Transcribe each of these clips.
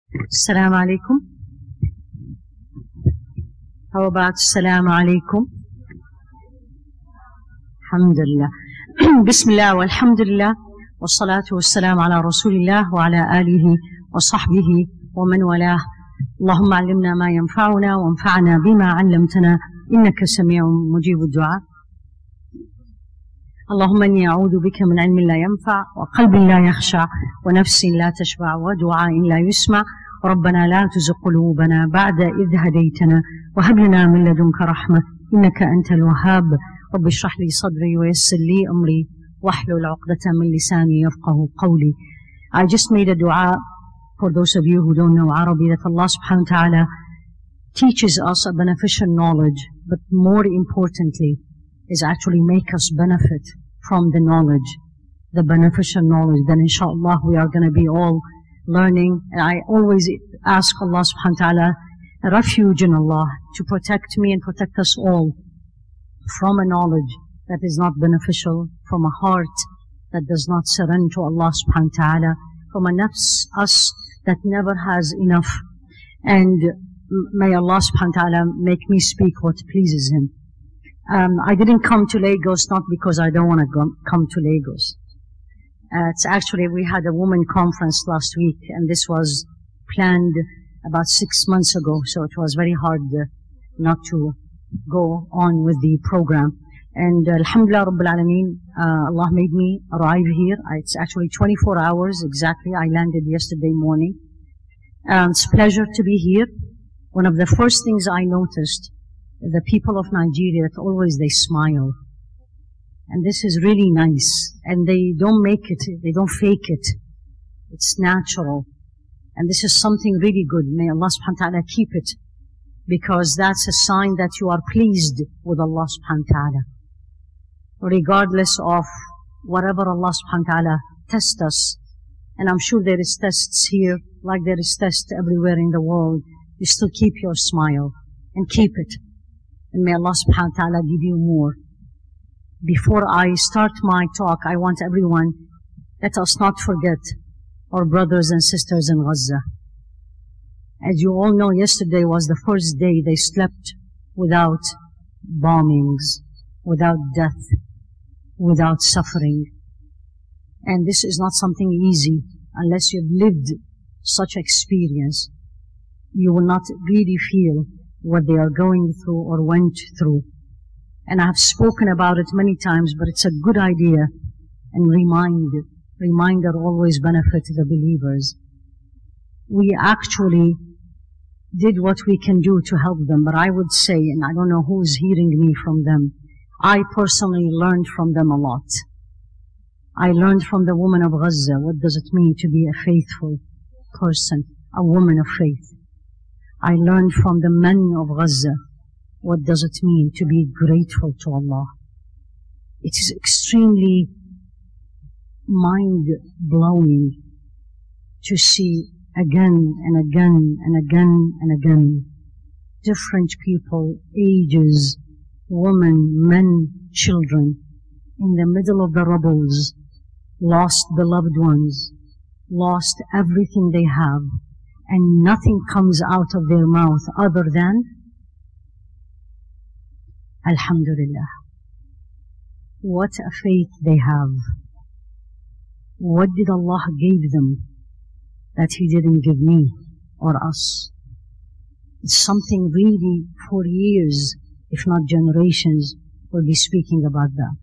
Assalamu alaikum. How about Assalamu alaikum? Alhamdulillah. Bismillah walhamdulillah. Wassalatu wassalamu ala rasulillah wa ala alihi wa sahbihi wa man walah. Allahumma allimna ma yanfa'una wa anfa'na bima 'allamtana innaka sami'un mujibud du'a. اللهم إني أعوذ بك من علم لا ينفع وقلب لا يخشع ونفس لا تشبع ودعاء لا يسمع ربنا لا تزغ قلوبنا بعد إذ هديتنا وهب لنا من لدنك رحمة إنك أنت الوهاب رب اشرح لي صدري ويسر لي أمري واحلل عقدة من لساني يفقه قولي. I just made a dua for those of you who don't know Arabic, that Allah subhanahu wa ta'ala teaches us a beneficial knowledge, but more importantly is actually make us benefit from the knowledge, the beneficial knowledge. Then inshallah we are going to be all learning. And I always ask Allah subhanahu wa ta'ala a refuge in Allah to protect me and protect us all from a knowledge that is not beneficial, from a heart that does not surrender to Allah subhanahu wa ta'ala, from a nafs, us, that never has enough. And may Allah subhanahu wa ta'ala make me speak what pleases Him. I didn't come to Lagos not because I don't want to come to Lagos. It's actually, we had a women conference last week, and this was planned about 6 months ago, so it was very hard not to go on with the program. And Alhamdulillah Rabbil Alameen, Allah made me arrive here. It's actually 24 hours exactly. I landed yesterday morning. It's a pleasure to be here. One of the first things I noticed, the people of Nigeria, that always they smile. And this is really nice. And they don't make it, they don't fake it. It's natural. And this is something really good. May Allah subhanahu wa ta'ala keep it. Because that's a sign that you are pleased with Allah subhanahu wa ta'ala. Regardless of whatever Allah subhanahu wa ta'ala tests us. And I'm sure there is tests here, like there is tests everywhere in the world. You still keep your smile. And keep it. And may Allah subhanahu wa ta'ala give you more. Before I start my talk, I want everyone, let us not forget our brothers and sisters in Gaza. As you all know, yesterday was the first day they slept without bombings, without death, without suffering. And this is not something easy unless you've lived such experience. You will not really feel what they are going through or went through. And I've spoken about it many times, but it's a good idea, and reminder always benefits the believers. We actually did what we can do to help them, but I would say, and I don't know who's hearing me from them, I personally learned from them a lot. I learned from the woman of Gaza, what does it mean to be a faithful person, a woman of faith. I learned from the men of Gaza, what does it mean to be grateful to Allah. It is extremely mind-blowing to see again and again and again and again different people, ages, women, men, children, in the middle of the rubbles, lost beloved ones, lost everything they have, and nothing comes out of their mouth other than Alhamdulillah. What a faith they have. What did Allah give them that He didn't give me or us? It's something really for years, if not generations, we'll be speaking about that.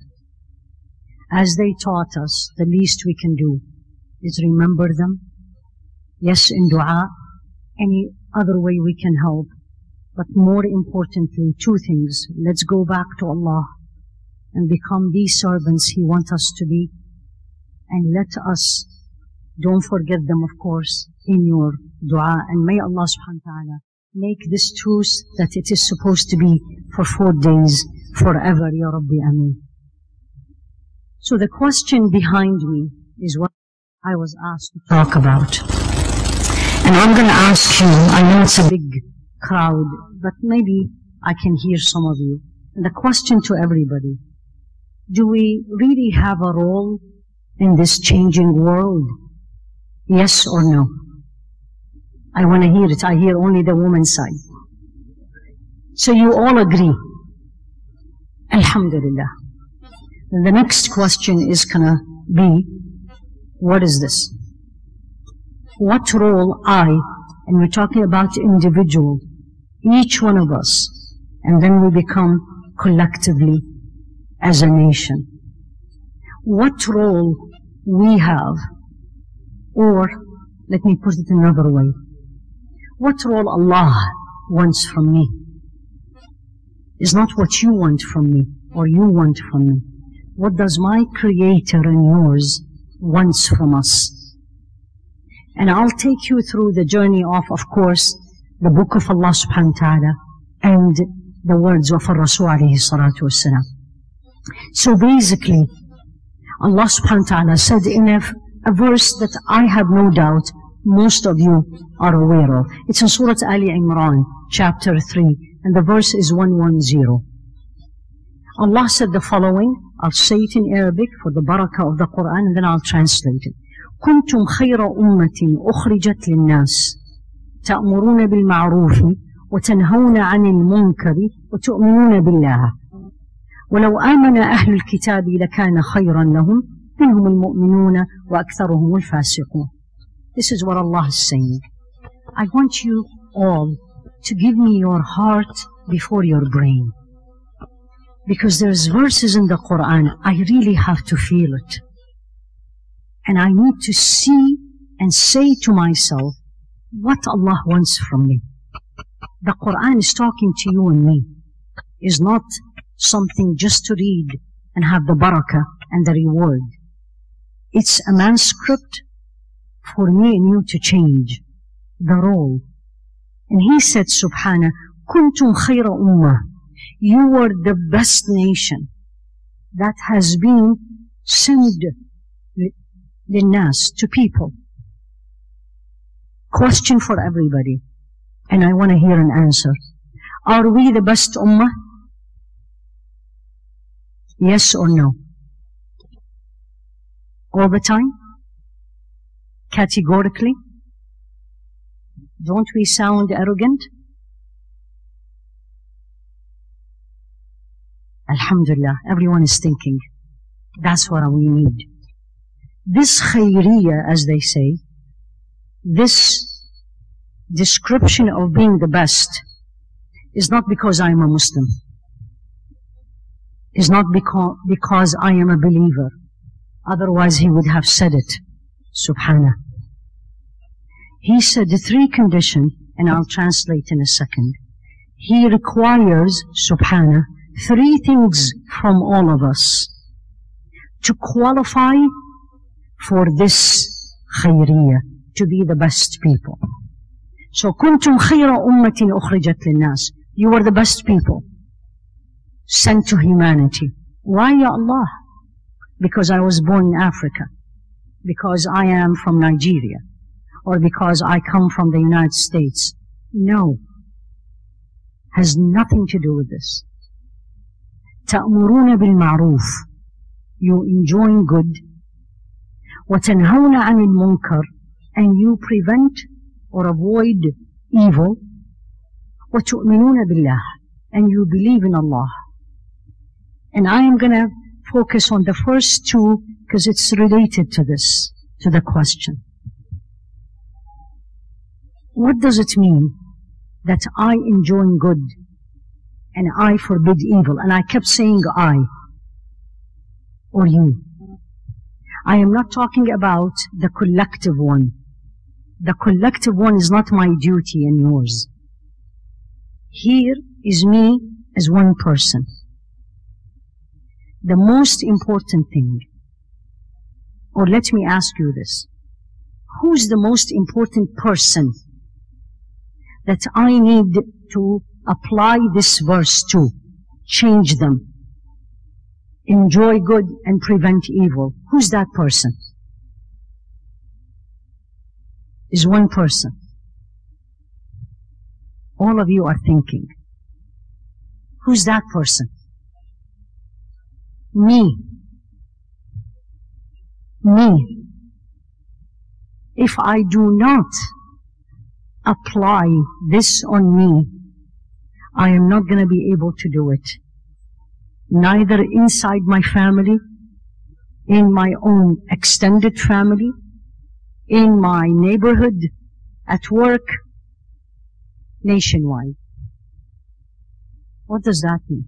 As they taught us, the least we can do is remember them. Yes, in dua, any other way we can help. But more importantly, two things. Let's go back to Allah and become these servants He wants us to be. And let us, don't forget them, of course, in your dua. And may Allah subhanahu wa ta'ala make this truth that it is supposed to be for 4 days, forever, Ya Rabbi Ameen. So the question behind me is what I was asked to talk about. And I'm going to ask you, I know it's a big crowd, but maybe I can hear some of you. And the question to everybody, do we really have a role in this changing world? Yes or no? I want to hear it. I hear only the woman's side. So you all agree. Alhamdulillah. The next question is gonna be, what is this? What role and we're talking about individual, each one of us, and then we become collectively as a nation. What role we have, or let me put it another way, what role Allah wants from me is not what you want from me or you want from me. What does my Creator and yours wants from us? And I'll take you through the journey of course, the book of Allah subhanahu wa ta'ala and the words of Rasul alayhi salatu wassalam. So basically, Allah subhanahu wa ta'ala said in a verse that I have no doubt most of you are aware of. It's in Surah Ali Imran, chapter 3, and the verse is 110. Allah said the following. I'll say it in Arabic for the barakah of the Quran, and then I'll translate it. كنتم خير أمة أخرجت للناس تأمرون بالمعروف وتنهون عن المنكر وتؤمنون بالله ولو آمن أهل الكتاب لكان خيرا لهم منهم المؤمنون وأكثرهم الفاسقون. This is what Allah is saying. I want you all to give me your heart before your brain. Because there's verses in the Quran, I really have to feel it. And I need to see and say to myself what Allah wants from me. The Quran is talking to you and me. It's not something just to read and have the barakah and the reward. It's a manuscript for me and you to change the role. And He said, Subhana, Kuntum khayra ummah. You were the best nation that has been sent linnas, to people. Question for everybody, and I want to hear an answer. Are we the best ummah? Yes or no? All the time? Categorically? Don't we sound arrogant? Alhamdulillah, everyone is thinking. That's what we need. This khayriyya, as they say, this description of being the best is not because I am a Muslim. Is not because I am a believer. Otherwise He would have said it. Subhanah. He said the three conditions, and I'll translate in a second. He requires, Subhanah, three things from all of us to qualify for this khayriyya, to be the best people. So, kuntum khayra ummatin ukhrijat linnas. You were the best people sent to humanity. Why, Ya Allah? Because I was born in Africa, because I am from Nigeria, or because I come from the United States. No. Has nothing to do with this. تأمرون بالمعروف. You enjoin good. وتنهون عن المنكر. And you prevent or avoid evil. وتؤمنون بالله. And you believe in Allah. And I am going to focus on the first two because it's related to this, to the question. What does it mean that I enjoin good and I forbid evil? And I kept saying I or you. I am not talking about the collective one. The collective one is not my duty and yours. Here is me as one person. The most important thing, or let me ask you this, who's the most important person that I need to apply this verse to, change them, enjoy good and prevent evil? Who's that person? Is one person. All of you are thinking. Who's that person? Me. Me. If I do not apply this on me, I am not going to be able to do it. Neither inside my family, in my own extended family, in my neighborhood, at work, nationwide. What does that mean?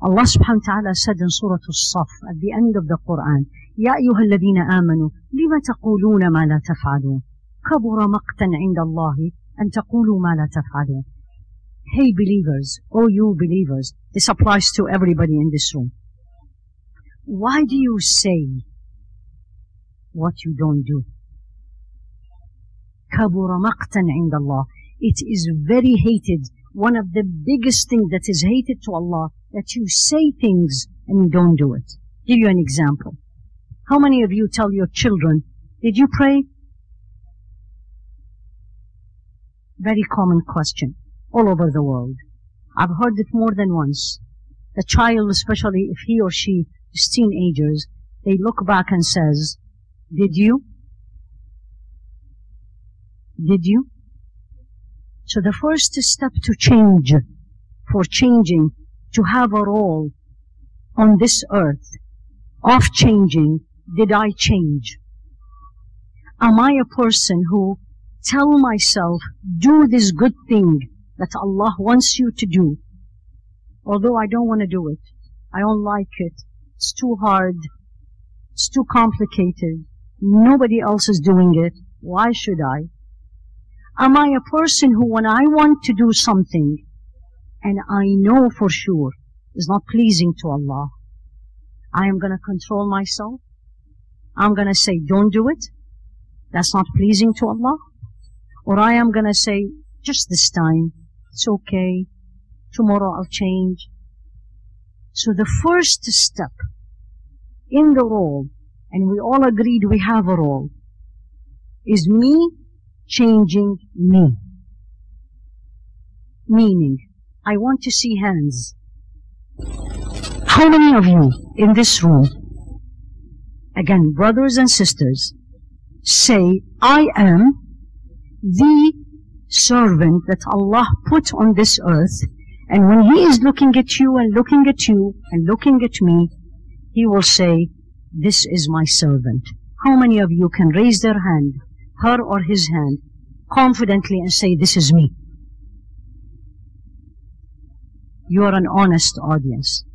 Allah subhanahu wa ta'ala said in Surah As-Saff at the end of the Quran, يَا أَيُّهَا الَّذِينَ آمَنُوا لِمَ تَقُولُونَ مَا لَا تَفْعَلُونَ كَبُرَ مَقْتًا عِنْدَ اللَّهِ أَن تَقُولُوا مَا لَا تَفْعَلُونَ. Hey believers, oh you believers, this applies to everybody in this room. Why do you say what you don't do? كَبُرَ مَقْتًا عِنْدَ اللَّهِ. It is very hated. One of the biggest things that is hated to Allah, that you say things and you don't do it. Give you an example. How many of you tell your children, did you pray? Very common question all over the world. I've heard it more than once. The child, especially if he or she is teenagers, they look back and says, did you? Did you? So the first step to change, for changing, to have a role on this earth of changing, did I change? Am I a person who tell myself, do this good thing that Allah wants you to do, although I don't want to do it, I don't like it, it's too hard, it's too complicated, nobody else is doing it, why should I? Am I a person who, when I want to do something and I know for sure is not pleasing to Allah, I am going to control myself? I'm going to say, don't do it, that's not pleasing to Allah? Or I am going to say, just this time, it's okay, tomorrow I'll change. So the first step in the role, and we all agreed we have a role, is me changing me. Meaning, I want to see hands. How many of you in this room, again, brothers and sisters, say, I am the servant that Allah put on this earth, and when He is looking at you and looking at you and looking at me, He will say, this is my servant. How many of you can raise their hand, her or his hand, confidently and say, this is me? You are an honest audience.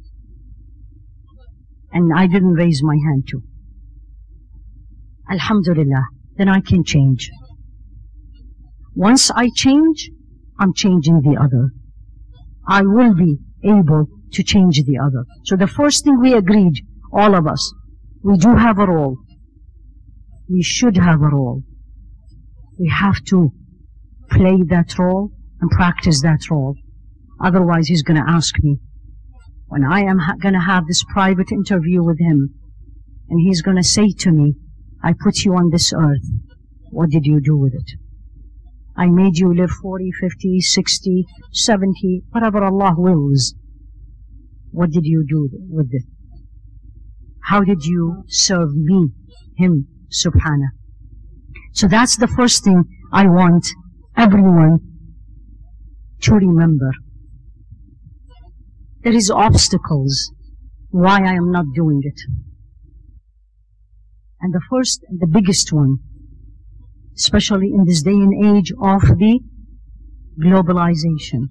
And I didn't raise my hand too. Alhamdulillah, then I can change. Once I change, I'm changing the other. I will be able to change the other. So the first thing we agreed, all of us, we do have a role. We should have a role. We have to play that role and practice that role. Otherwise, He's going to ask me, when I am going to have this private interview with Him, and He's going to say to me, I put you on this earth. What did you do with it? I made you live 40, 50, 60, 70, whatever Allah wills. What did you do with it? How did you serve me, Him, Subhanahu? So that's the first thing I want everyone to remember. There is obstacles why I am not doing it. And the first and the biggest one, especially in this day and age of the globalization.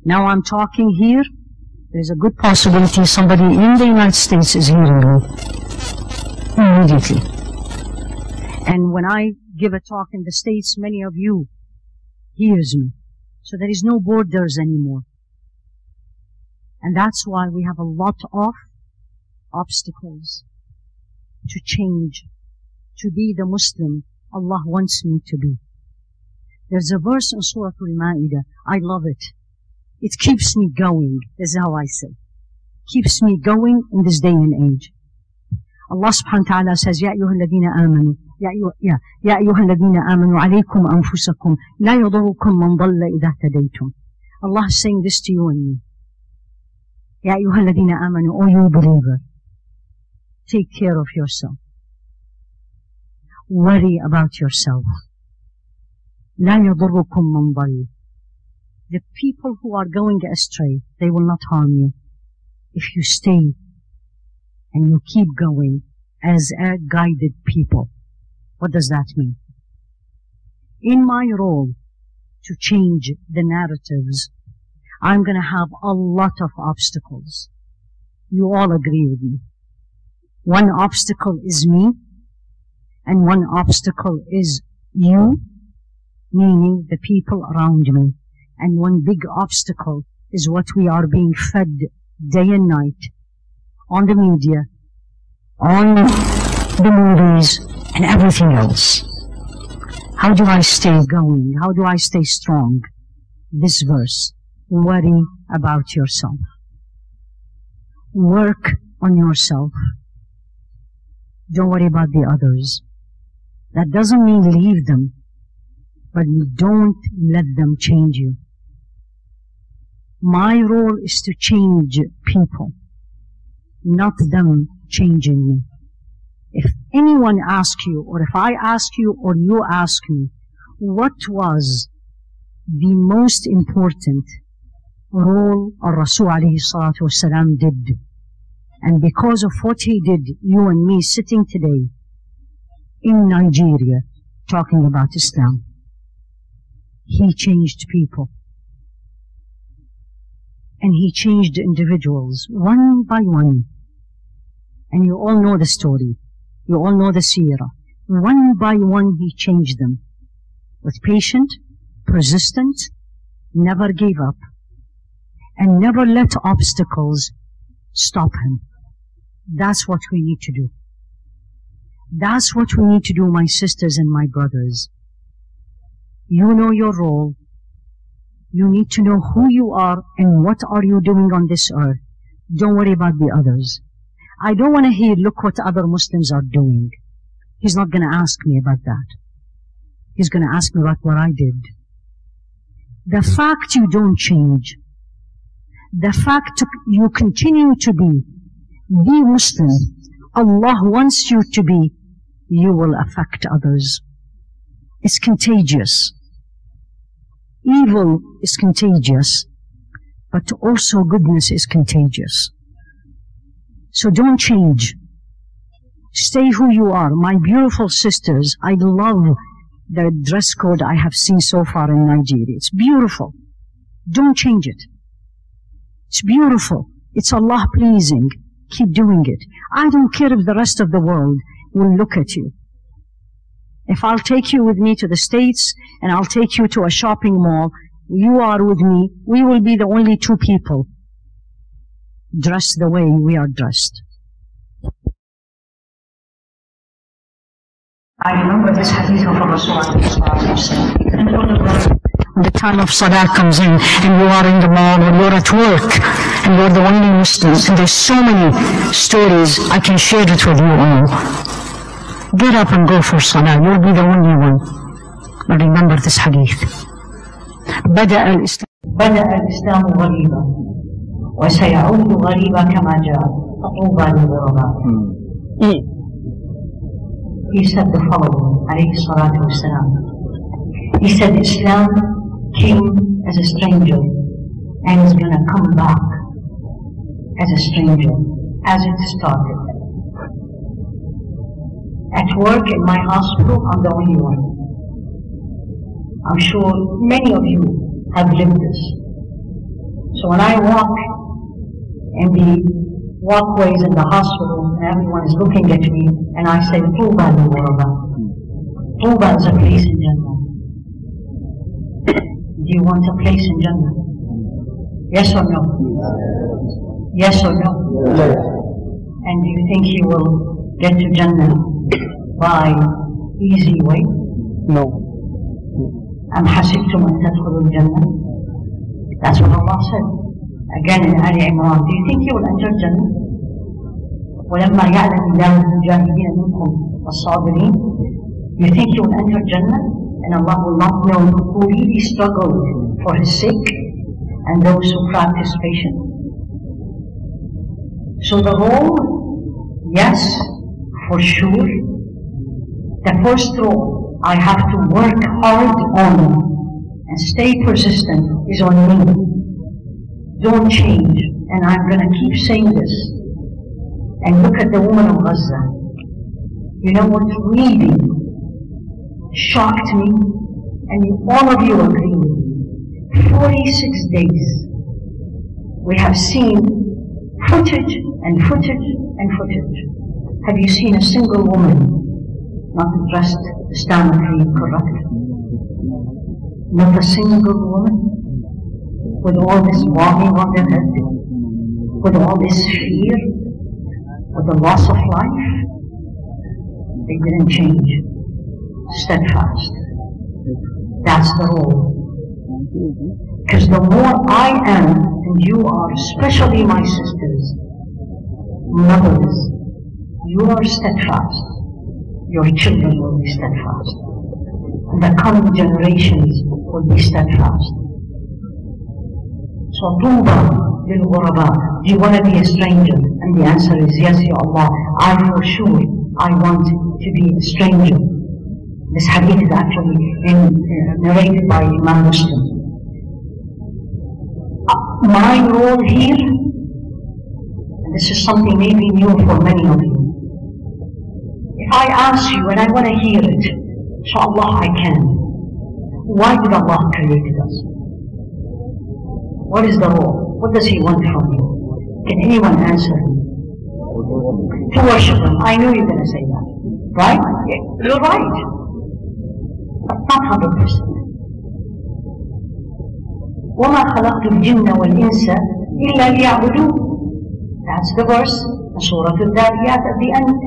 Now I'm talking here, there's a good possibility somebody in the United States is hearing me immediately. And when I give a talk in the States, many of you hears me. So there is no borders anymore. And that's why we have a lot of obstacles to change, to be the Muslim Allah wants me to be. There's a verse in Surah Al-Ma'idah, I love it. It keeps me going, is how I say. Keeps me going in this day and age. Allah subhanahu wa ta'ala says, يَا أَيُّهَا الَّذِينَ آمَنُوا يَا أَيُّهَا الَّذِينَ آمَنُوا عَلَيْكُمْ أَنفُسَكُمْ لَا يَضُرُّكُمْ مَنْ ضَلَّ إِذَا اهْتَدَيْتُمْ. Allah is saying this to you and me. يَا أَيُّهَا الَّذِينَ آمَنُوا, O you believer, take care of yourself. Worry about yourself. لا يضركم من ضل. The people who are going astray, they will not harm you if you stay and you keep going as a guided people. What does that mean? In my role to change the narratives, I'm going to have a lot of obstacles. You all agree with me. One obstacle is me, and one obstacle is you, meaning the people around me. And one big obstacle is what we are being fed day and night on the media, on the movies, and everything else. How do I stay going? How do I stay strong? This verse, worry about yourself. Work on yourself. Don't worry about the others. That doesn't mean leave them, but don't let them change you. My role is to change people, not them changing me. If anyone asks you, or if I ask you, or you ask me, what was the most important role Rasul alayhi salatu wasalam did, and because of what he did, you and me sitting today in Nigeria talking about Islam, he changed people. And he changed individuals one by one. And you all know the story. You all know the seerah. One by one he changed them. With patient, persistent, never gave up, and never let obstacles stop him. That's what we need to do. That's what we need to do, my sisters and my brothers. You know your role. You need to know who you are and what are you doing on this earth. Don't worry about the others. I don't want to hear, look what other Muslims are doing. He's not going to ask me about that. He's going to ask me about what I did. The fact you don't change, the fact you continue to be the Muslim Allah wants you to be, you will affect others. It's contagious. Evil is contagious, but also goodness is contagious. So don't change. Stay who you are. My beautiful sisters, I love the dress code I have seen so far in Nigeria. It's beautiful. Don't change it. It's beautiful. It's Allah pleasing. Keep doing it. I don't care if the rest of the world will look at you. If I'll take you with me to the States and I'll take you to a shopping mall, you are with me, we will be the only two people dressed the way we are dressed. I remember this hadith of Rasulullah when the time of Salah comes in and you are in the mall or you're at work and you're the only Muslim, and there's so many stories, I can share it with you all. Get up and go for Salah. You'll be the only one. But remember this hadith. بدأ الإسلام غريبا وسيعود غريبا كما جاء فطوبى للغرباء. He said the following, alayhi salatu wasalam. He said Islam came as a stranger and is going to come back as a stranger as it started. At work, in my hospital, I'm the only one. I'm sure many of you have lived this. So when I walk in the walkways in the hospital and everyone is looking at me and I say, Tuba al-Ghuraba. Tuba is a place in Jannah. Do you want a place in Jannah? Yes or no? Yes or no? Yes. And do you think you will get to Jannah by easy way? No. أم حسبتم أن تدخلوا الجنة? That's what Allah said. Again in Ali Imran, do you think you will enter Jannah? ولما يعلم الله المجاهدين منكم والصابرين, you think you will enter Jannah and Allah will not know who really struggled for His sake and those who practice patience? So the role, yes, for sure. The first role I have to work hard on and stay persistent is on me. Don't change. And I'm going to keep saying this. And look at the woman of Gaza. You know what really shocked me? And all of you agree with me. 46 days. We have seen footage and footage and footage. Have you seen a single woman not dressed Islamically correct? Not a single woman? With all this bombing on their head? With all this fear? With the loss of life? They didn't change. Steadfast. That's the role. Because the more I am, and you are, especially my sisters, mothers, you are steadfast. Your children will be steadfast. And the coming generations will be steadfast. So, Tuba lil Ghuraba, do you want to be a stranger? And the answer is yes, Ya Allah. I for sure, I want to be a stranger. This hadith is actually narrated by Imam Muslim. My role here, and this is something maybe new for many of you. If I ask you and I want to hear it, inshallah I can. Why did Allah create us? What is the role? What does He want from you? Can anyone answer me? To worship Him. I knew you were going to say that. Right? Yeah, you're right. But not 100%. وَمَا خَلَقْتُ الْجِنَّ وَالْإِنسَ إِلَّا لِيَعْبُدُونَ. That's the verse, Surah Al-Dhariyat at the end.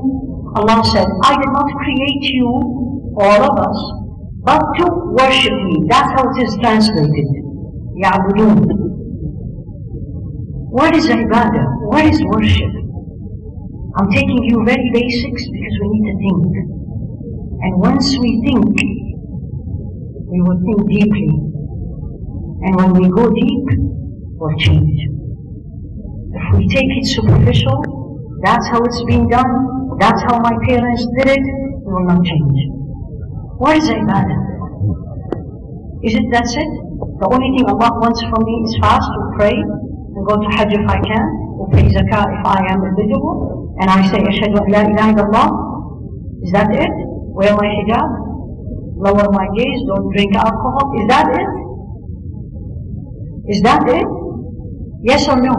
Allah said, I did not create you, all of us, but to worship me. That's how it is translated. يَعْبُدُونَ. What is ibadah? What is worship? I'm taking you very basics because we need to think. And once we think, we will think deeply. And when we go deep, we'll change. If we take it superficial, that's how it's been done, that's how my parents did it, we will not change. What is ibadah? Is it that's it? The only thing Allah wants from me is fast, to pray, and go to Hajj if I can, or pay zakah if I am eligible, and I say, Ashhadu an la ilaha illallah. Is that it? Wear my hijab, lower my gaze, don't drink alcohol. Is that it? Is that it? Yes or no?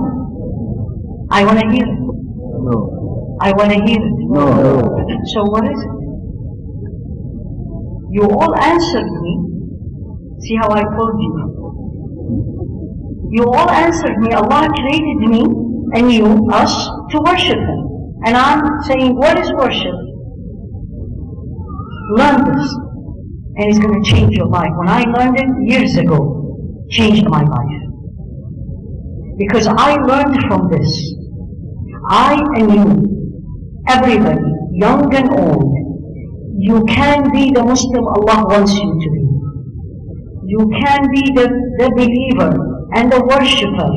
I want to hear it. No. I want to hear it. No. So what is it? You all answered me. See how I told you? You all answered me. Allah created me and you, us, to worship Him. And I'm saying, what is worship? Learn this. And it's going to change your life. When I learned it years ago, changed my life. Because I learned from this. I and you, everybody, young and old, you can be the Muslim Allah wants you to be. You can be the believer and the worshipper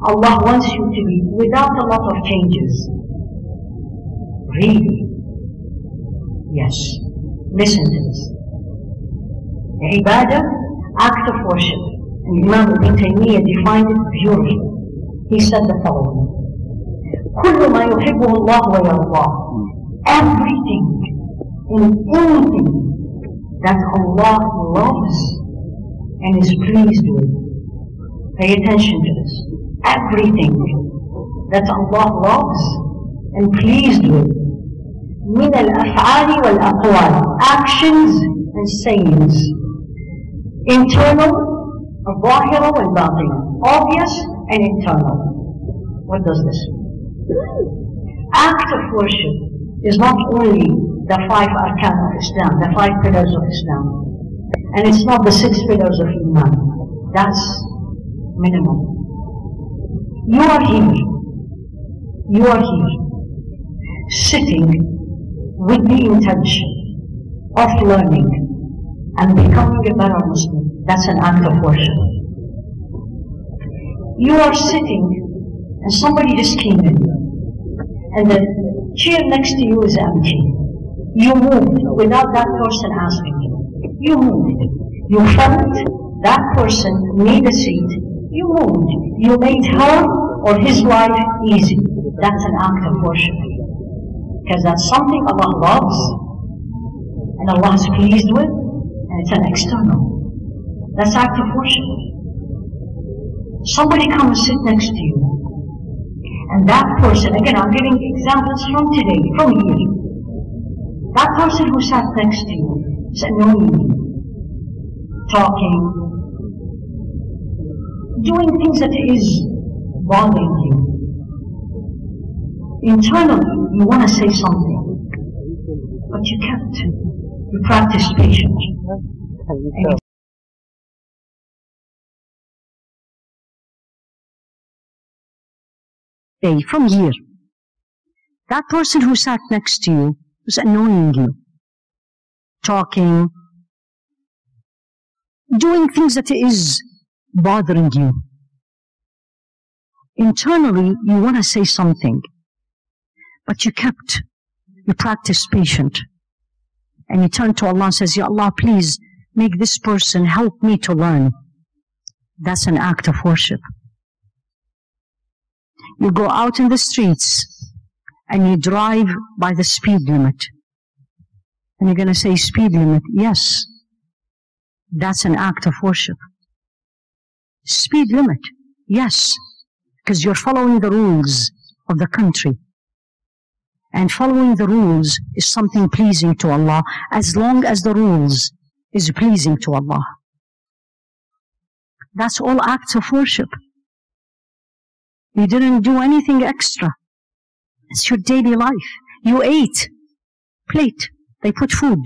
Allah wants you to be without a lot of changes. Really? Yes. Listen to this. Ibadah, act of worship. And Imam Ibn Taymiyyah defined it beautifully. He said the following: كل ما يحبه الله ويرضاه. Everything and anything that Allah loves and is pleased with. Pay attention to this. Everything that Allah loves and pleased with. من الأفعال والأقوال. Actions and sayings. Internal, الظاهرة والباطنة. Obvious and internal. What does this mean? Act of worship is not only the 5 arkan of Islam, the 5 pillars of Islam, and it's not the 6 pillars of Iman. That's minimum. You are here, sitting with the intention of learning and becoming a better Muslim. That's an act of worship. You are sitting and somebody just came in and the chair next to you is empty. You moved without that person asking you. You moved. You felt that person need a seat. You moved. You made her or his life easy. That's an act of worship. Because that's something Allah loves and Allah is pleased with, and it's an external. That's act of worship. Somebody comes and sit next to you, and that person, again I'm giving examples from today, from here. That person who sat next to you is annoying you, talking, doing things that is bothering you. Internally, you want to say something, but you can't. You practice patience. From here, that person who sat next to you was annoying you, talking, doing things that is bothering you. Internally, you want to say something, but you kept. You practiced patient. And you turn to Allah and says, Ya Allah, please make this person help me to learn. That's an act of worship. You go out in the streets and you drive by the speed limit. And you're going to say, speed limit? Yes. That's an act of worship. Speed limit? Yes. Because you're following the rules of the country. And following the rules is something pleasing to Allah, as long as the rules is pleasing to Allah. That's all acts of worship. You didn't do anything extra. It's your daily life. You ate. Plate. They put food.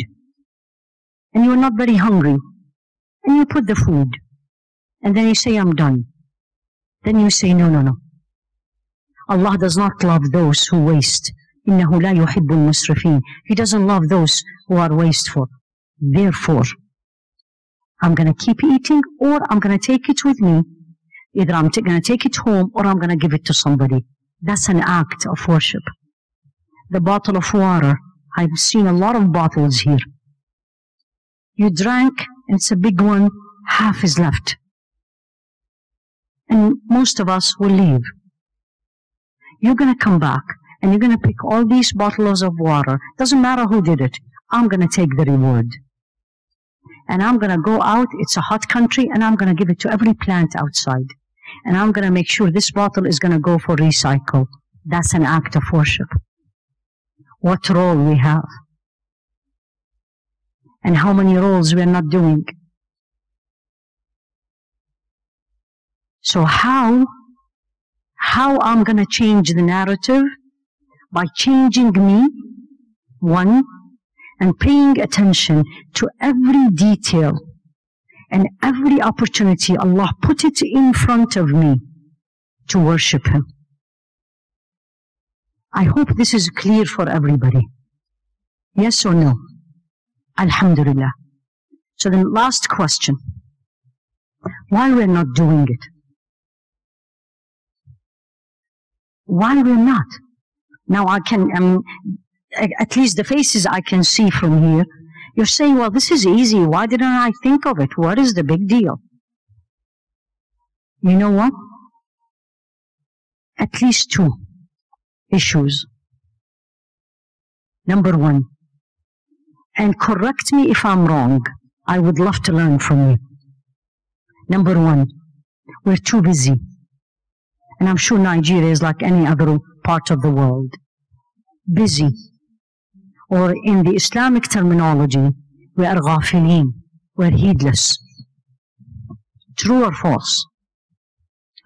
And you were not very hungry. And you put the food. And then you say, I'm done. Then you say, no, no, no. Allah does not love those who waste. إِنَّهُ لَا يُحِبُّ الْمُسْرِفِينَ. He doesn't love those who are wasteful. Therefore, I'm going to keep eating, or I'm going to take it with me. Either I'm going to take it home, or I'm going to give it to somebody. That's an act of worship. The bottle of water. I've seen a lot of bottles here. You drank, and it's a big one, half is left. And most of us will leave. You're going to come back, and you're going to pick all these bottles of water. Doesn't matter who did it. I'm going to take the reward. And I'm going to go out, it's a hot country, and I'm going to give it to every plant outside. And I'm going to make sure this bottle is going to go for recycle. That's an act of worship. What role we have. And how many roles we are not doing. So how I'm going to change the narrative? By changing me, one, and paying attention to every detail and every opportunity Allah put it in front of me to worship Him. I hope this is clear for everybody. Yes or no? Alhamdulillah. So the last question. Why we're not doing it? Why we're not? Now I can, at least the faces I can see from here, you're saying, well, this is easy. Why didn't I think of it? What is the big deal? You know what? At least two issues. Number one, and correct me if I'm wrong. I would love to learn from you. Number one, we're too busy. And I'm sure Nigeria is like any other part of the world. Busy. Or in the Islamic terminology, we are ghafilin. We're heedless. True or false?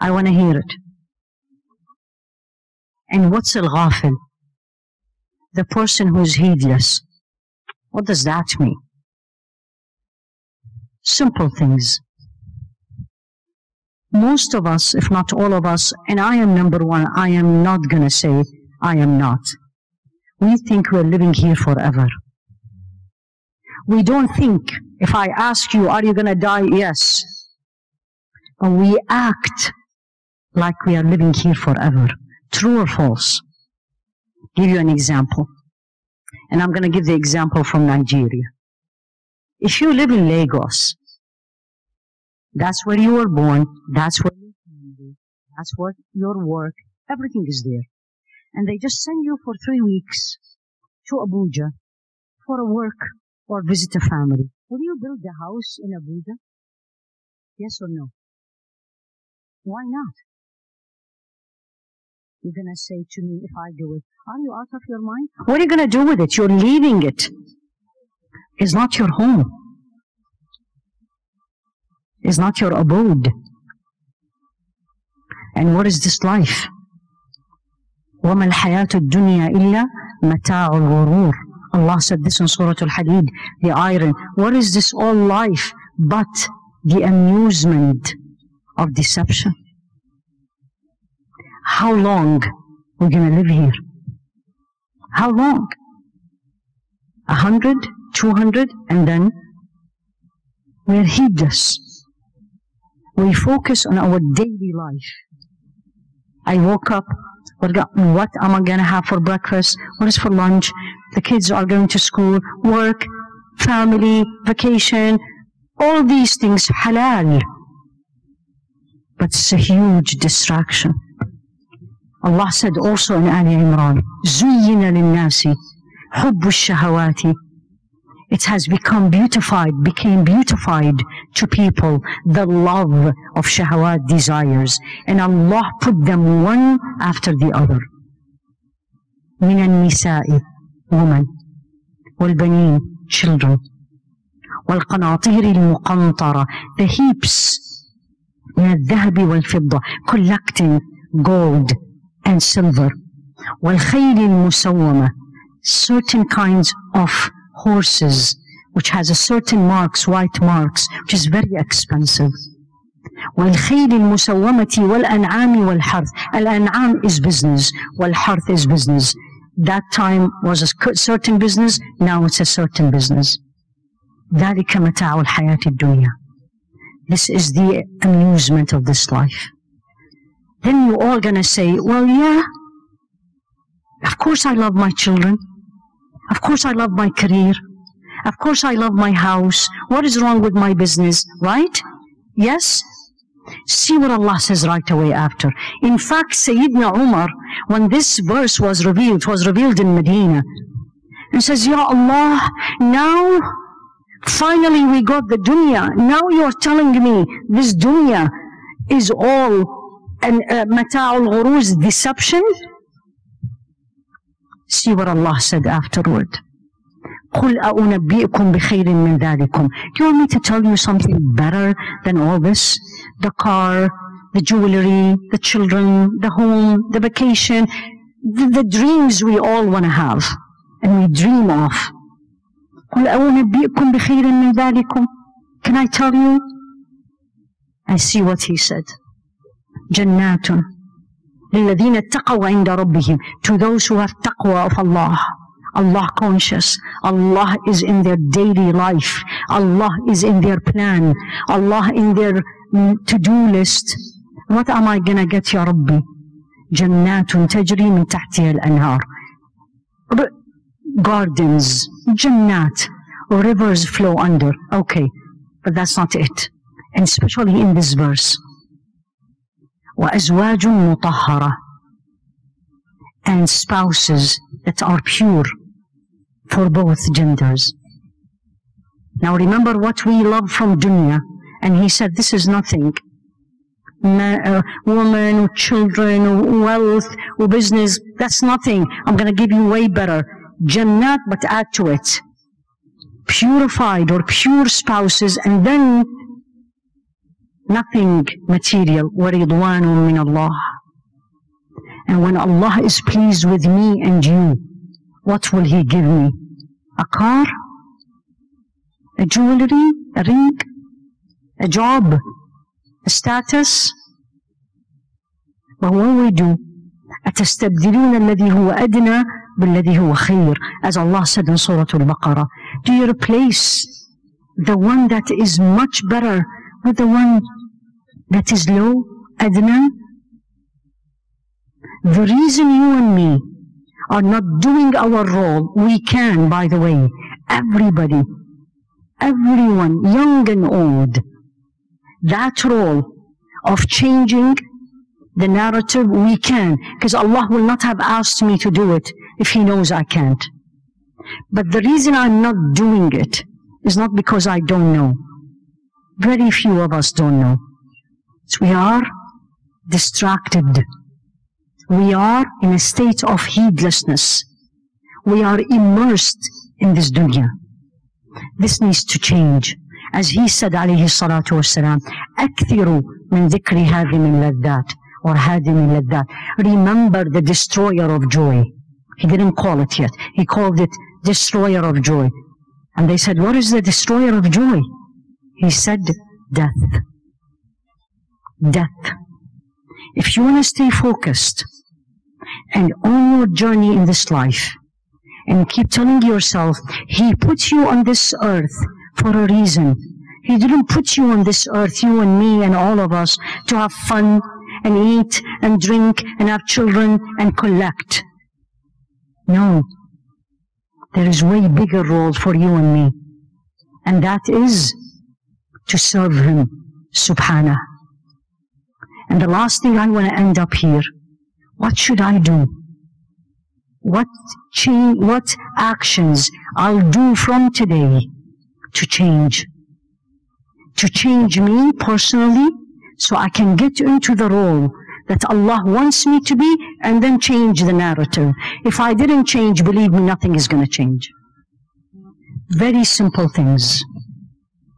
I want to hear it. And what's al-ghafil? The person who's heedless. What does that mean? Simple things. Most of us, if not all of us, and I am number one, I am not going to say I am not. We think we're living here forever. We don't think, if I ask you, are you going to die? Yes. But we act like we are living here forever. True or false? Give you an example. And I'm going to give the example from Nigeria. If you live in Lagos, that's where you were born, that's where your family, that's what your work, everything is there. And they just send you for 3 weeks to Abuja for a work or visit a family. Will you build a house in Abuja? Yes or no? Why not? You're going to say to me, if I do it, are you out of your mind? What are you going to do with it? You're leaving it. It's not your home. It's not your abode. And what is this life? وَمَا الْحَيَاةُ الدُّنْيَا إِلَّا مَتَاعُ الْغُرُورِ. Allah said this in Surah Al-Hadid, the iron. What is this all life but the amusement of deception? How long we're going to live here? How long? 100, 200, and then we're heedless. We focus on our daily life. I woke up, what am I going to have for breakfast? What is for lunch? The kids are going to school, work, family, vacation, all these things, halal. But it's a huge distraction. Allah said also in Ali Imran, زُيِّنَ لِلنَّاسِ حُبُّ الشَّهَوَاتِ. It has became beautified to people, the love of shahawat desires. And Allah put them one after the other. مِنَ النِّسَاءِ, women, وَالْبَنِينَ, children, وَالْقَنَاطِيرِ الْمُقَنْطَرَةِ, the heaps, مِنَ الذَّهَبِ وَالْفِضَّةِ, collecting gold and silver, وَالْخَيْلِ الْمُسَوَّمَةِ, certain kinds of horses which has a certain marks, white marks, which is very expensive. وَالْخَيْلِ الْمُسَوَّمَةِ وَالْأَنْعَامِ وَالْحَرْثِ. Al-An'am is business, wal-Harth is business. That time was a certain business, now it's a certain business. ذَلِكَ مَتَاعُ الْحَيَاةِ الدُّنْيَا. This is the amusement of this life. Then you're all going to say, well, yeah, of course I love my children. Of course I love my career. Of course I love my house. What is wrong with my business, right? Yes? See what Allah says right away after. In fact, Sayyidina Umar, when this verse was revealed, it was revealed in Medina. And says, Ya Allah, now finally we got the dunya. Now you're telling me this dunya is all mata'ul ghuruz, deception? See what Allah said afterward. قُلْ أَأُنَبِّئُكُمْ بِخَيْرٍ مِّن ذَلِكُمْ. Do you want me to tell you something better than all this? The car, the jewelry, the children, the home, the vacation, the dreams we all want to have and we dream of. قُلْ أَأُنَبِّئُكُمْ بِخَيْرٍ مِّن ذَلِكُمْ. Can I tell you? And see what he said. جَنَّاتٌ لِلَّذِينَ اتَّقَوْا عِنْدَ رَبِّهِمْ. To those who have taqwa of Allah. Allah conscious. Allah is in their daily life. Allah is in their plan. Allah in their to-do list. What am I gonna get, Ya Rabbi? Jannatun tajri min tahtiha al-anhar. Gardens, jannat, rivers flow under. Okay, but that's not it. And especially in this verse. وَأَزْوَاجٌ مُطَهَّرَةٌ. And spouses that are pure for both genders. Now remember what we love from dunya. And he said this is nothing. Woman, children, wealth, business, that's nothing. I'm going to give you way better. Jannat, but add to it. Purified or pure spouses, and then nothing material. وَرِضْوَانٌ مِّنَ اللَّهِ. And when Allah is pleased with me and you, what will He give me? A car? A jewelry? A ring? A job? A status? But what we do, أَتَسْتَبْدِلُونَ الَّذِي هُوَ أَدْنَى بِالَّذِي هُوَ خَيْرٌ. As Allah said in Surah Al-Baqarah, do you replace the one that is much better with the one that is low, أدنى? The reason you and me are not doing our role, we can, by the way, everybody everyone, young and old, that role of changing the narrative, we can, because Allah will not have asked me to do it if He knows I can't. But the reason I'm not doing it is not because I don't know. Very few of us don't know. So we are distracted. We are in a state of heedlessness. We are immersed in this dunya. This needs to change. As he said, alayhi salatu wassalam, أكثروا من ذكر هادم اللذات, or هادم اللذات. Remember the destroyer of joy. He didn't call it yet. He called it destroyer of joy. And they said, what is the destroyer of joy? He said, death. Death. If you want to stay focused and on your journey in this life, and keep telling yourself, He put you on this earth for a reason. He didn't put you on this earth, you and me and all of us, to have fun and eat and drink and have children and collect. No. There is way bigger role for you and me. And that is to serve Him, subhanah. And the last thing I want to end up here, what should I do? What actions I'll do from today to change? To change me personally so I can get into the role that Allah wants me to be and then change the narrative. If I didn't change, believe me, nothing is going to change. Very simple things.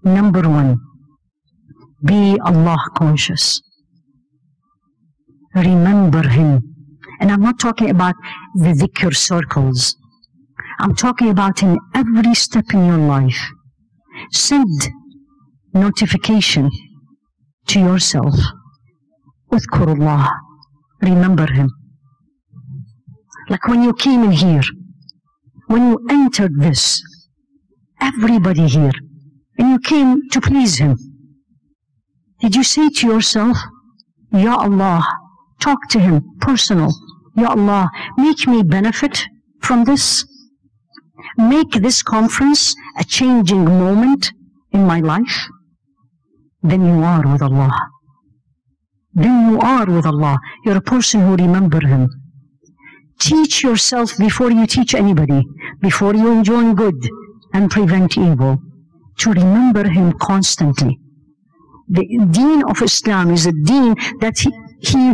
Number one, be Allah conscious. Remember Him. And I'm not talking about the dhikr circles. I'm talking about in every step in your life. Send notification to yourself. Udhkurullah. Remember Him. Like when you came in here, when you entered this, everybody here, and you came to please Him, did you say to yourself, Ya Allah, talk to Him, personal, Ya Allah, make me benefit from this? Make this conference a changing moment in my life? Then you are with Allah. Then you are with Allah. You're a person who remembers Him. Teach yourself before you teach anybody, before you enjoin good and prevent evil, to remember Him constantly. The deen of Islam is a deen that He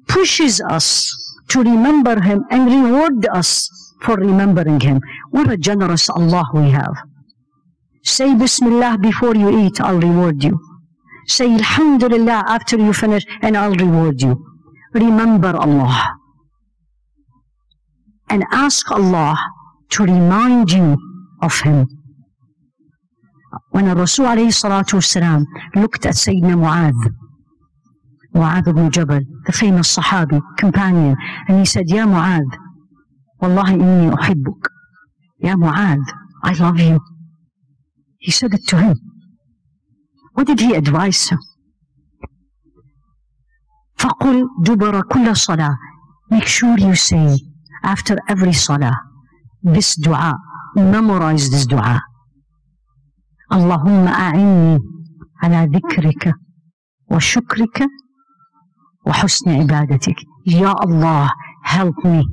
pushes us to remember Him and reward us for remembering Him. What a generous Allah we have. Say Bismillah before you eat, I'll reward you. Say Alhamdulillah after you finish and I'll reward you. Remember Allah. And ask Allah to remind you of Him. When Rasul alayhi salatu wasalam looked at Sayyidina Mu'adh ibn Jabal, the famous Sahabi, companion, and he said, Ya Mu'adh, Wallahi inni uhibbuk. Ya Mu'adh, I love you. He said it to him. What did he advise him? فَقُلْ دُبَرَ كُلَّ صَلَاةٍ. Make sure you say, after every salah, this dua, memorize this dua. Allahumma a'inni ala dhikrika wa shukrika wa husni ibadatik. Ya Allah, help me.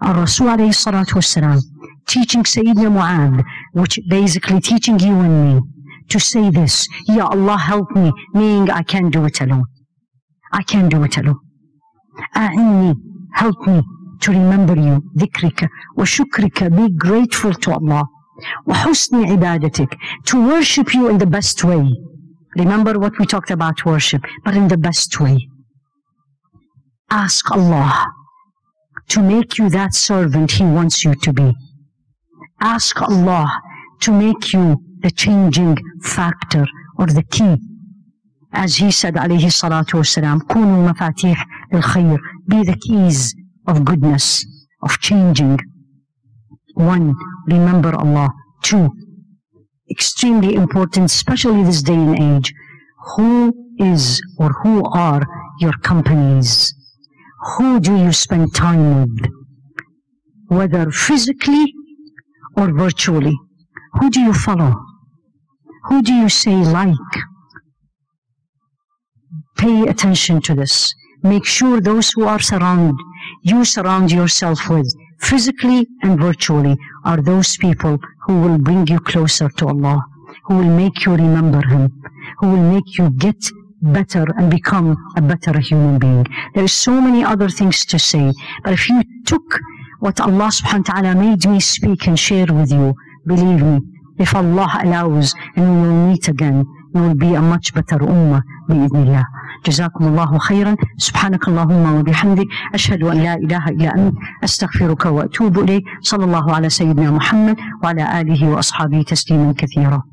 Rasul alayhi salatu wasalam, teaching Sayyidina Mu'adh, which basically teaching you and me, to say this, Ya Allah, help me, meaning I can't do it alone. I can't do it alone. A'inni, help me to remember you, dhikrika, wa shukrika, be grateful to Allah, wa husni ibadatik, to worship you in the best way. Remember what we talked about worship, but in the best way. Ask Allah to make you that servant He wants you to be. Ask Allah to make you the changing factor or the key. As He said, alayhi salatu wasalam, kunu mafatih al-khayr, be the keys of goodness, of changing. 1, remember Allah. 2, extremely important, especially this day and age, who is or who are your companies? Who do you spend time with? Whether physically or virtually. Who do you follow? Who do you say like? Pay attention to this. Make sure those who are you surround yourself with, physically and virtually, are those people who will bring you closer to Allah, who will make you remember Him, who will make you get better and become a better human being. There is so many other things to say, but if you took what Allah subhanahu wa ta'ala made me speak and share with you, believe me, if Allah allows and we will meet again, we will be a much better ummah bi'idhnillah. جزاكم الله خيرا. سبحانك اللهم وبحمدك أشهد أن لا إله إلا أنت أستغفرك وأتوب إليك. صلى الله على سيدنا محمد وعلى آله وأصحابه تسليما كثيرا.